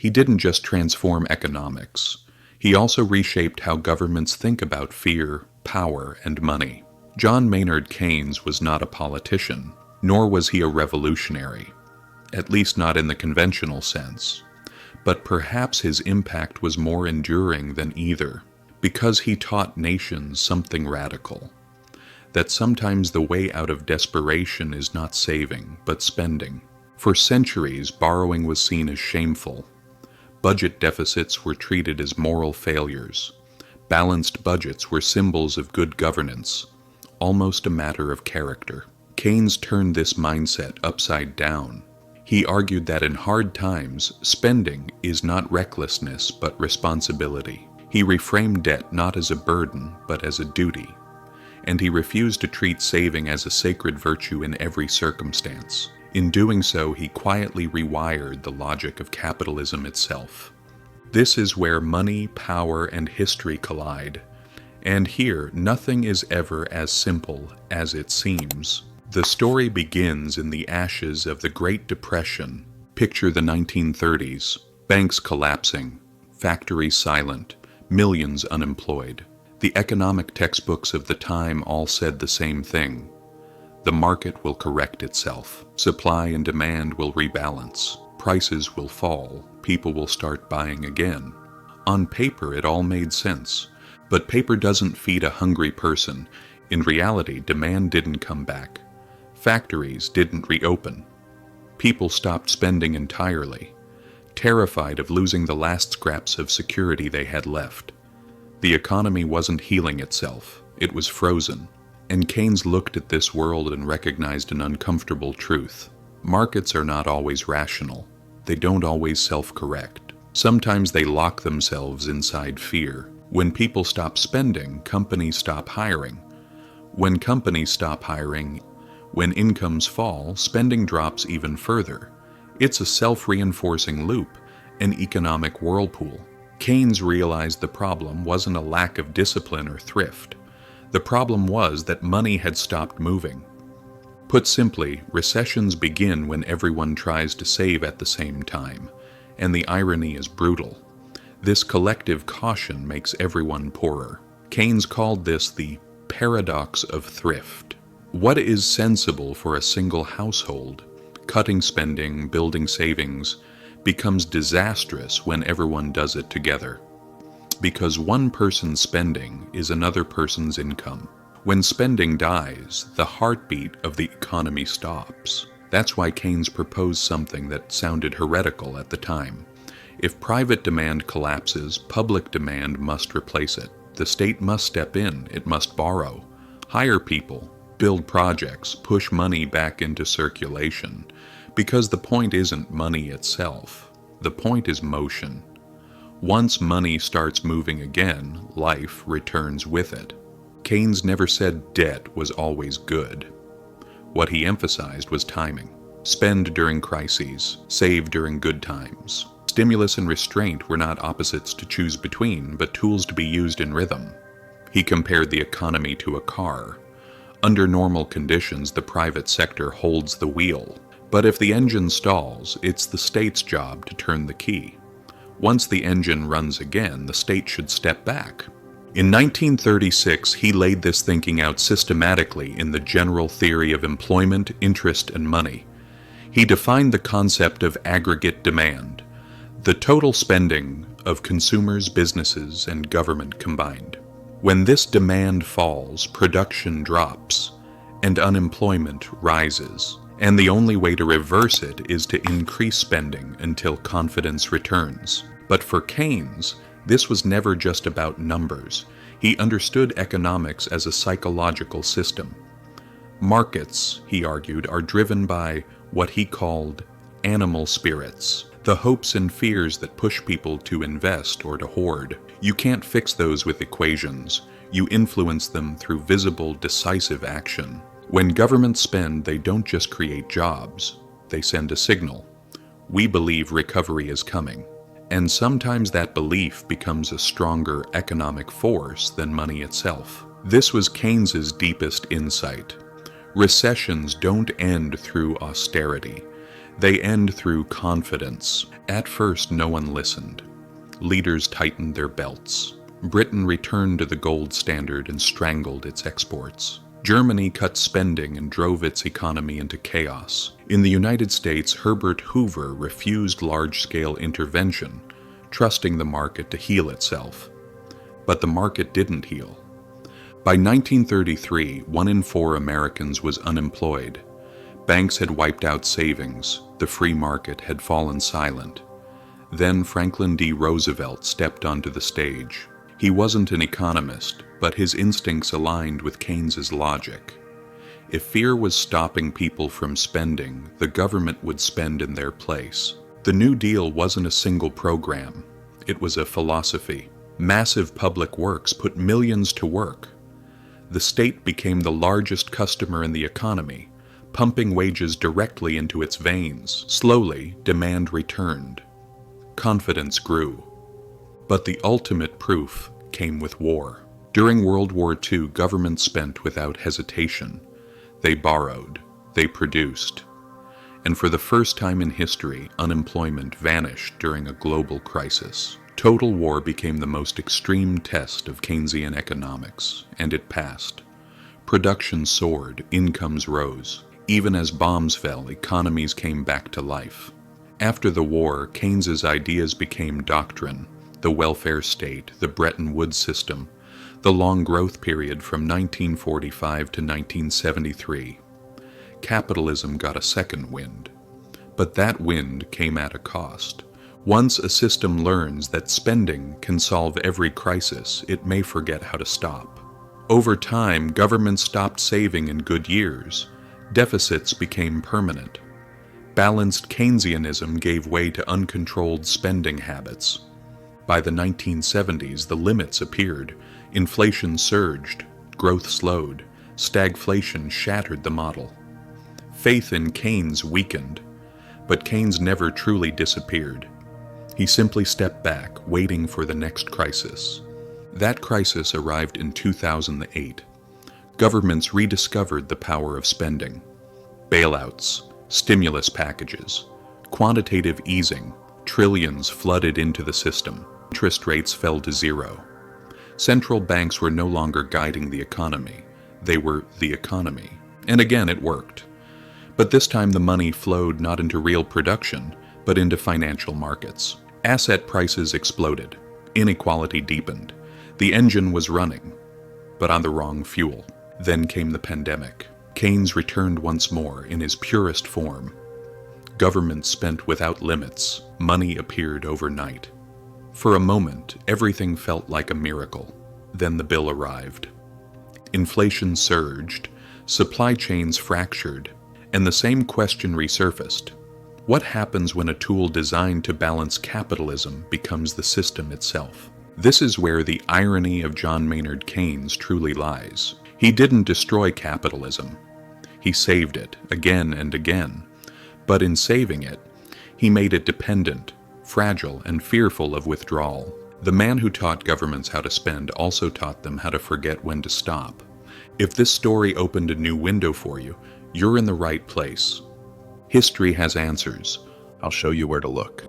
He didn't just transform economics. He also reshaped how governments think about fear, power, and money. John Maynard Keynes was not a politician, nor was he a revolutionary, at least not in the conventional sense. But perhaps his impact was more enduring than either, because he taught nations something radical: that sometimes the way out of desperation is not saving, but spending. For centuries, borrowing was seen as shameful. Budget deficits were treated as moral failures. Balanced budgets were symbols of good governance, almost a matter of character. Keynes turned this mindset upside down. He argued that in hard times, spending is not recklessness but responsibility. He reframed debt not as a burden but as a duty. And he refused to treat saving as a sacred virtue in every circumstance. In doing so, he quietly rewired the logic of capitalism itself. This is where money, power, and history collide. And here, nothing is ever as simple as it seems. The story begins in the ashes of the Great Depression. Picture the 1930s, banks collapsing, factories silent, millions unemployed. The economic textbooks of the time all said the same thing. The market will correct itself. Supply and demand will rebalance. Prices will fall. People will start buying again. On paper, it all made sense. But paper doesn't feed a hungry person. In reality, demand didn't come back. Factories didn't reopen. People stopped spending entirely, terrified of losing the last scraps of security they had left. The economy wasn't healing itself. It was frozen. And Keynes looked at this world and recognized an uncomfortable truth. Markets are not always rational. They don't always self-correct. Sometimes they lock themselves inside fear. When people stop spending, companies stop hiring. When companies stop hiring, when incomes fall, spending drops even further. It's a self-reinforcing loop, an economic whirlpool. Keynes realized the problem wasn't a lack of discipline or thrift. The problem was that money had stopped moving. Put simply, recessions begin when everyone tries to save at the same time, and the irony is brutal. This collective caution makes everyone poorer. Keynes called this the paradox of thrift. What is sensible for a single household, cutting spending, building savings, becomes disastrous when everyone does it together. Because one person's spending is another person's income. When spending dies, the heartbeat of the economy stops. That's why Keynes proposed something that sounded heretical at the time. If private demand collapses, public demand must replace it. The state must step in, it must borrow, hire people, build projects, push money back into circulation. Because the point isn't money itself. The point is motion. Once money starts moving again, life returns with it. Keynes never said debt was always good. What he emphasized was timing. Spend during crises, save during good times. Stimulus and restraint were not opposites to choose between, but tools to be used in rhythm. He compared the economy to a car. Under normal conditions, the private sector holds the wheel. But if the engine stalls, it's the state's job to turn the key. Once the engine runs again, the state should step back. In 1936, he laid this thinking out systematically in the General Theory of Employment, Interest, and Money. He defined the concept of aggregate demand, the total spending of consumers, businesses, and government combined. When this demand falls, production drops, and unemployment rises. And the only way to reverse it is to increase spending until confidence returns. But for Keynes, this was never just about numbers. He understood economics as a psychological system. Markets, he argued, are driven by what he called animal spirits, the hopes and fears that push people to invest or to hoard. You can't fix those with equations. You influence them through visible, decisive action. When governments spend, they don't just create jobs. They send a signal. We believe recovery is coming. And sometimes that belief becomes a stronger economic force than money itself. This was Keynes's deepest insight. Recessions don't end through austerity. They end through confidence. At first, no one listened. Leaders tightened their belts. Britain returned to the gold standard and strangled its exports. Germany cut spending and drove its economy into chaos. In the United States, Herbert Hoover refused large-scale intervention, trusting the market to heal itself. But the market didn't heal. By 1933, 1 in 4 Americans was unemployed. Banks had wiped out savings. The free market had fallen silent. Then Franklin D. Roosevelt stepped onto the stage. He wasn't an economist, but his instincts aligned with Keynes's logic. If fear was stopping people from spending, the government would spend in their place. The New Deal wasn't a single program. It was a philosophy. Massive public works put millions to work. The state became the largest customer in the economy, pumping wages directly into its veins. Slowly, demand returned. Confidence grew. But the ultimate proof came with war. During World War II, governments spent without hesitation. They borrowed. They produced. And for the first time in history, unemployment vanished during a global crisis. Total war became the most extreme test of Keynesian economics, and it passed. Production soared, incomes rose. Even as bombs fell, economies came back to life. After the war, Keynes's ideas became doctrine: the welfare state, the Bretton Woods system, the long growth period from 1945 to 1973. Capitalism got a second wind. But that wind came at a cost. Once a system learns that spending can solve every crisis, it may forget how to stop. Over time, governments stopped saving in good years. Deficits became permanent. Balanced Keynesianism gave way to uncontrolled spending habits. By the 1970s, the limits appeared. Inflation surged, growth slowed, stagflation shattered the model. Faith in Keynes weakened, but Keynes never truly disappeared. He simply stepped back, waiting for the next crisis. That crisis arrived in 2008. Governments rediscovered the power of spending. Bailouts, stimulus packages, quantitative easing, trillions flooded into the system. Interest rates fell to zero. Central banks were no longer guiding the economy. They were the economy. And again, it worked. But this time the money flowed not into real production, but into financial markets. Asset prices exploded. Inequality deepened. The engine was running, but on the wrong fuel. Then came the pandemic. Keynes returned once more in his purest form. Government spent without limits. Money appeared overnight. For a moment, everything felt like a miracle. Then the bill arrived. Inflation surged, supply chains fractured, and the same question resurfaced. What happens when a tool designed to balance capitalism becomes the system itself? This is where the irony of John Maynard Keynes truly lies. He didn't destroy capitalism. He saved it again and again. But in saving it, he made it dependent, fragile, and fearful of withdrawal. The man who taught governments how to spend also taught them how to forget when to stop. If this story opened a new window for you, you're in the right place. History has answers. I'll show you where to look.